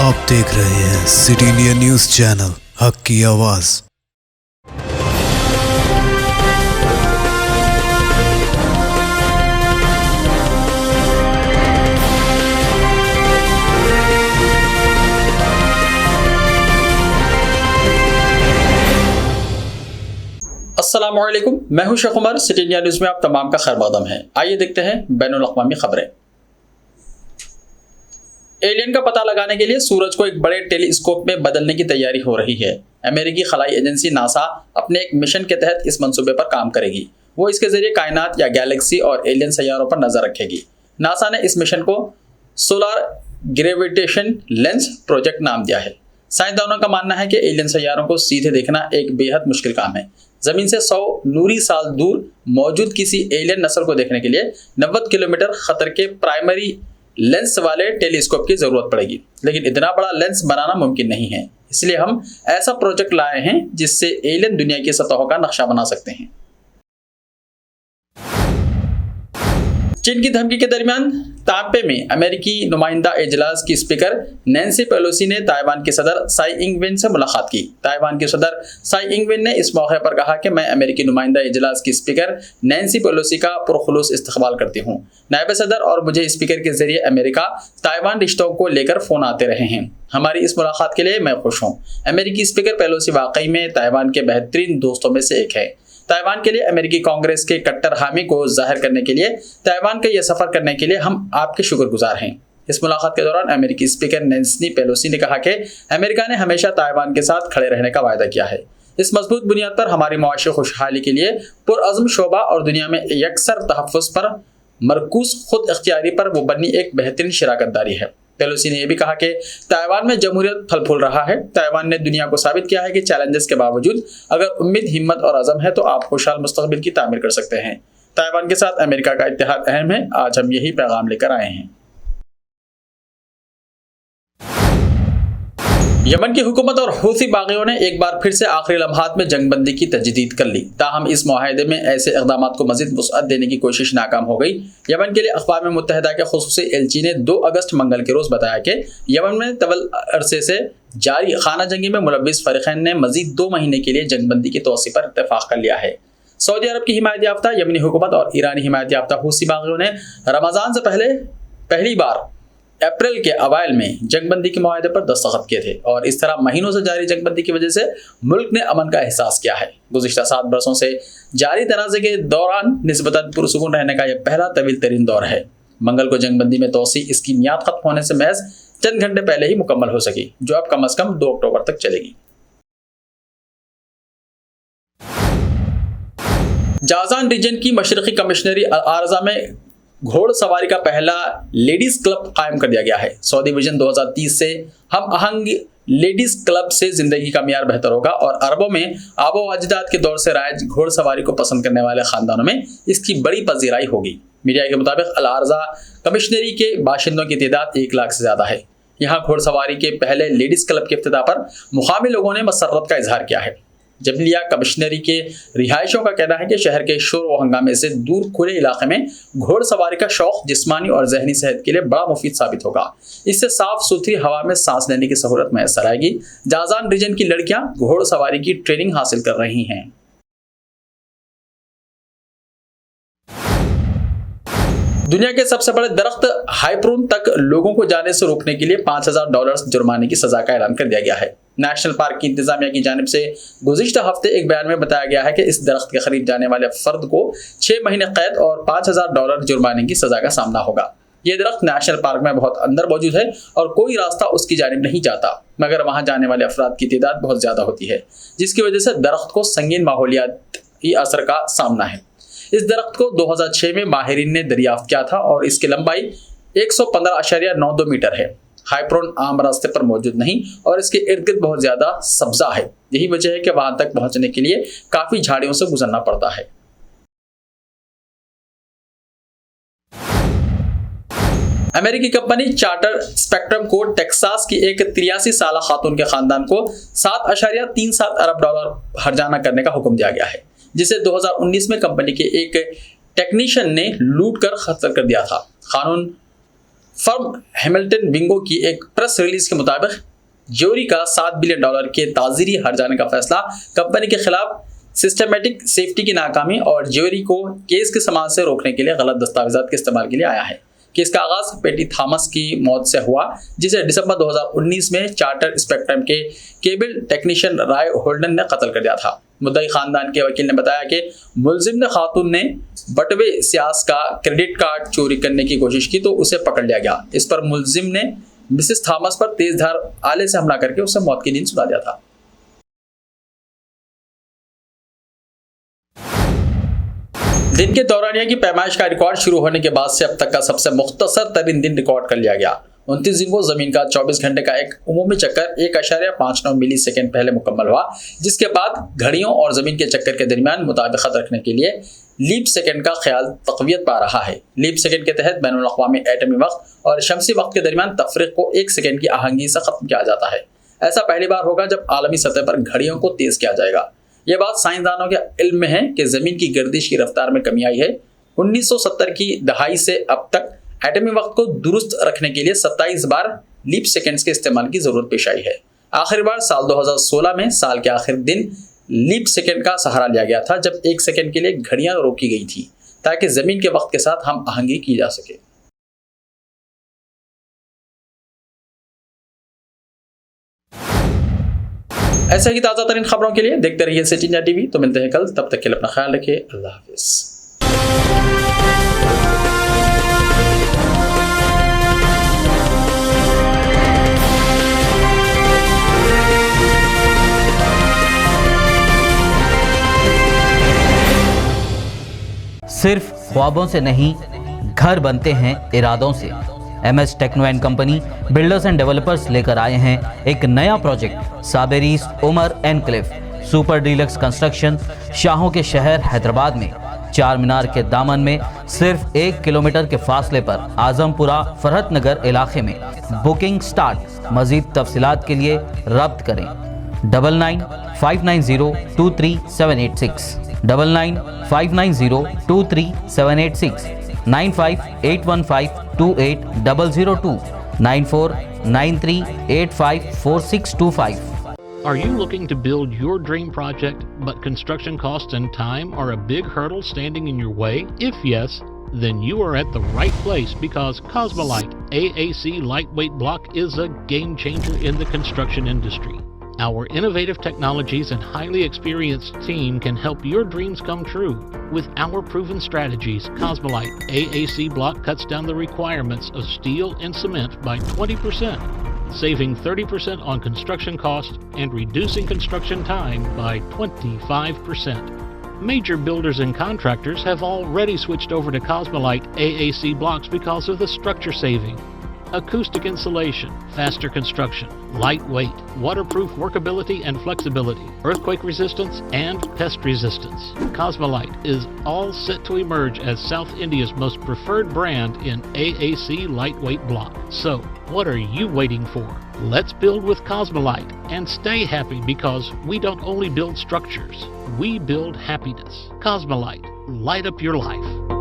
आप देख रहे हैं सिटी इंडिया न्यूज चैनल, हक की आवाज। अस्सलामुअलैकुम, मैं हूं Sheikh Umar. City India news में आप तमाम का खैर मकदम है। आइए देखते हैं बैनुल अक़वामी खबरें। एलियन का पता लगाने के लिए सूरज को एक बड़े टेलीस्कोप में बदलने की तैयारी हो रही है। अमेरिकी खलाई एजेंसी नासा अपने एक मिशन के तहत इस मंसूबे पर काम करेगी। वो इसके जरिए कायनात या गैलेक्सी और एलियन सैयारों पर नजर रखेगी। नासा ने इस मिशन को सोलर ग्रेविटेशन लेंस प्रोजेक्ट नाम दिया है। साइंसदानों का मानना है कि एलियन सैयारों को सीधे देखना एक बेहद मुश्किल काम है। जमीन से 100 नूरी साल दूर मौजूद किसी एलियन नस्ल को देखने के लिए 90 किलोमीटर खतर के प्राइमरी लेंस वाले टेलीस्कोप की जरूरत पड़ेगी, लेकिन इतना बड़ा लेंस बनाना मुमकिन नहीं है। इसलिए हम ऐसा प्रोजेक्ट लाए हैं जिससे एलियन दुनिया की सतहों का नक्शा बना सकते हैं। चीन की धमकी के दरमियान ताइपे में अमेरिकी नुमाइंदा इजलास की स्पीकर नैन्सी पेलोसी ने ताइवान के सदर साई इंग-वेन से मुलाकात की। ताइवान के सदर साई इंग-वेन ने इस मौके पर कहा कि मैं अमेरिकी नुमाइंदा इजलास की स्पीकर नैन्सी पेलोसी का पुरखुलूस इस्तकबाल करती हूँ। नायब सदर और मुझे स्पीकर के जरिए अमेरिका ताइवान रिश्तों को लेकर फोन आते रहे हैं। हमारी इस मुलाकात के लिए मैं खुश हूँ। अमेरिकी स्पीकर पेलोसी वाकई में ताइवान के बेहतरीन दोस्तों में से एक है। ताइवान के लिए अमेरिकी कांग्रेस के कट्टर हामी को जाहिर करने के लिए ताइवान का यह सफर करने के लिए हम आपके शुक्रगुजार हैं। इस मुलाकात के दौरान अमेरिकी स्पीकर नैन्सी पेलोसी ने कहा कि अमेरिका ने हमेशा ताइवान के साथ खड़े रहने का वायदा किया है। इस मजबूत बुनियाद पर हमारी मुआशी खुशहाली के लिए पुरअज़्म शोबा और दुनिया में यकसर तहफ़्फ़ुज़ पर मरकूज खुद इख्तियारी पर वो बननी एक बेहतरीन शराकतदारी है। पेलोसी ने यह भी कहा कि ताइवान में जमहूरियत फल फूल रहा है। ताइवान ने दुनिया को साबित किया है कि चैलेंजेस के बावजूद अगर उम्मीद, हिम्मत और अज़म है तो आप खुशहाल मुस्तक़बिल की तामीर कर सकते हैं। ताइवान के साथ अमेरिका का इत्तेहाद अहम है। आज हम यही पैगाम लेकर आए हैं। यमन की हुकूमत और हूथी बागियों ने एक बार फिर से आखिरी लम्हात में जंगबंदी की तजदीद कर ली। ताहम इस मुआहदे में ऐसे इक़दाम को मज़ीद वुसअत देने की कोशिश नाकाम हो गई। यमन के लिए अक़वाम मुत्तहिदा के खुसूसी एलची ने 2 अगस्त मंगल के रोज़ बताया कि यमन में तवल अरसे से जारी खाना जंगी में मुलव्विस फ़रीक़ैन ने मज़ीद 2 महीने के लिए जंगबंदी की तोसी पर इत्तेफ़ाक़ कर लिया है। सऊदी अरब की हिमायत याफ्ता यमनी हुकूमत और ईरानी हिमायत याफ्ता हूसी बागियों ने रमज़ान से पहली बार अप्रैल के अवाइल में जंगबंदी के मुआहदे पर दस्तखत किए थे और इस तरह महीनों से जारी जंगबंदी की वजह से मुल्क ने अमन का एहसास किया है। गुज़िश्ता 7 बरसों से जारी तनाज़े के दौरान निस्बतन पुरसुकून रहने का यह पहला तवील तरीन दौर है। मंगल को जंगबंदी में तोसी इसकी मियाद खत्म होने से महज चंद घंटे पहले ही मुकम्मल हो सकी, जो अब कम अज़ कम 2 अक्टूबर तक चलेगी। जाज़ान रीजन की मशरक़ी कमिश्नरी अल-आरज़ा में घोड़सवारी का पहला लेडीज क्लब कायम कर दिया गया है। सऊदी विजन 2030 से हम आहंग लेडीज क्लब से जिंदगी का मियार बेहतर होगा और अरबों में आबो अजदाद के दौर से राइज घोड़सवारी को पसंद करने वाले खानदानों में इसकी बड़ी पजीराई होगी। मीडिया के मुताबिक अल-आरज़ा कमिश्नरी के बाशिंदों की तादाद 1 लाख से ज़्यादा है। यहाँ घोड़सवारी के पहले लेडीज क्लब के इफ्तिताह पर मुकामी लोगों ने मसर्रत का इजहार किया है। जबलिया कमिश्नरी के रिहायशों का कहना है कि शहर के शोर व हंगामे से दूर खुले इलाके में घोड़सवारी का शौक जिस्मानी और जहनी सेहत के लिए बड़ा मुफीद साबित होगा। इससे साफ सुथरी हवा में सांस लेने की सहूलत मैसर आएगी। जाज़ान रीजन की लड़कियां घोड़सवारी की ट्रेनिंग हासिल कर रही हैं। दुनिया के सबसे बड़े दरख्त हाइप्रून तक लोगों को जाने से रोकने के लिए $5000 जुर्माने की सजा का ऐलान कर दिया गया है। नेशनल पार्क की इंतजामिया की जानिब से गुज़िश्ता हफ्ते एक बयान में बताया गया है कि इस दरख्त के करीब जाने वाले फर्द को 6 महीने कैद और $5000 जुर्माने की सजा का सामना होगा। ये दरख्त नेशनल पार्क में बहुत अंदर मौजूद है और कोई रास्ता उसकी जानिब नहीं जाता, मगर वहाँ जाने वाले अफराद की तादाद बहुत ज़्यादा होती है, जिसकी वजह से दरख्त को संगीन माहौलियाती असर का सामना है। इस दरख्त को 2006 में माहिरीन ने दरियाफ्त किया था और इसकी लंबाई 115.92 मीटर है। हाइप्रून आम रास्ते पर मौजूद नहीं और इसके इर्द गिर्द बहुत ज्यादा सब्जा है। यही वजह है कि वहां तक पहुंचने के लिए काफी झाड़ियों से गुजरना पड़ता है। अमेरिकी कंपनी चार्टर स्पेक्ट्रम को टेक्सास की एक 83 साल खातून के खानदान को $7.37 अरब हर्जाना करने का हुक्म दिया गया है, जिसे 2019 में कंपनी के एक टेक्नीशियन ने लूट कर खत्म कर दिया था। कानून फर्म हैमिल्टन विंगो की एक प्रेस रिलीज के मुताबिक ज्यूरी का $7 बिलियन के ताज़ीरी हर्जाने का फैसला कंपनी के खिलाफ सिस्टमेटिक सेफ्टी की नाकामी और ज्यूरी को केस के समाज से रोकने के लिए गलत दस्तावेजात के इस्तेमाल के लिए आया है। केस का आगाज पेटी थॉमस की मौत से हुआ, जिसे दिसंबर 2019 में चार्टर स्पेक्ट्रम के केबल टेक्नीशियन राय होल्डन ने कत्ल कर दिया था। मुद्दई खानदान के वकील ने बताया कि मुलजिम ने खातून ने बटवे सियास का क्रेडिट कार्ड चोरी करने की कोशिश की तो उसे पकड़ लिया गया। इस पर मुलजिम ने मिसेस थॉमस पर तेजधार आले से हमला करके उसे मौत की नींद सुला दिया था। दिन के दौरानिया की पैमाइश का रिकॉर्ड शुरू होने के बाद से अब तक का सबसे मुख्तसर तरीन दिन रिकॉर्ड कर लिया गया। 29 दिन को जमीन का 24 घंटे का एक उमूमी चक्कर 1.59 मिली सेकेंड पहले मुकम्मल हुआ, जिसके बाद घड़ियों और जमीन के चक्कर के दरमियान मुताबिकत रखने के लिए लीप सेकेंड का ख्याल तकवीत पा रहा है। लीप सेकेंड के तहत बैनुल अक़वामी एटमी वक्त और शमसी वक्त के दरमियान तफरीक को 1 सेकेंड की आहंगी से खत्म किया जाता है। ऐसा पहली बार होगा जब आलमी सतह पर घड़ियों को तेज किया जाएगा। यह बात साइंसदानों के इल्म में है कि जमीन की गर्दिश की रफ्तार में कमी आई है। 1970 की दहाई से अब तक एटमी वक्त को दुरुस्त रखने के लिए 27 बार लीप सेकेंड्स के इस्तेमाल की जरूरत पेश आई है। आखिरी बार साल 2016 में साल के आखिर दिन लीप सेकेंड का सहारा लिया गया था, जब 1 सेकेंड के लिए घड़ियां रोकी गई थी ताकि जमीन के वक्त के साथ हम आहंगी की जा सके। ऐसे ही ताज़ा तरीन खबरों के लिए देखते रहिए सिटी इंडिया टीवी। तो मिलते हैं कल, तब तक के लिए अपना ख्याल रखिए। अल्लाह हाफिज़। सिर्फ ख्वाबों से नहीं, घर बनते हैं इरादों से। MS techno and company builders and developers लेकर आए हैं एक नया प्रोजेक्ट, साबेरीज Umar enclave super deluxe construction. शाहों के शहर हैदराबाद में चार मीनार के दामन में सिर्फ 1 किलोमीटर के फासले पर आजमपुरा फरहत नगर इलाके में। Booking start. मजीद तफसीलात के लिए रब्त करें 9959023786 9959023786 9581528002 9493854625। Are you looking to build your dream project, but construction costs and time are a big hurdle standing in your way? If yes, then you are at the right place, because Cosmolite AAC lightweight block is a game changer in the construction industry. Our innovative technologies and highly experienced team can help your dreams come true. With our proven strategies, Cosmolite AAC block cuts down the requirements of steel and cement by 20%, saving 30% on construction costs and reducing construction time by 25%. Major builders and contractors have already switched over to Cosmolite AAC blocks because of the structure saving. Acoustic insulation, faster construction, lightweight, waterproof workability and flexibility, earthquake resistance, and pest resistance. Cosmolite is all set to emerge as South India's most preferred brand in AAC lightweight block. So, what are you waiting for? Let's build with Cosmolite and stay happy, because we don't only build structures, we build happiness. Cosmolite, light up your life.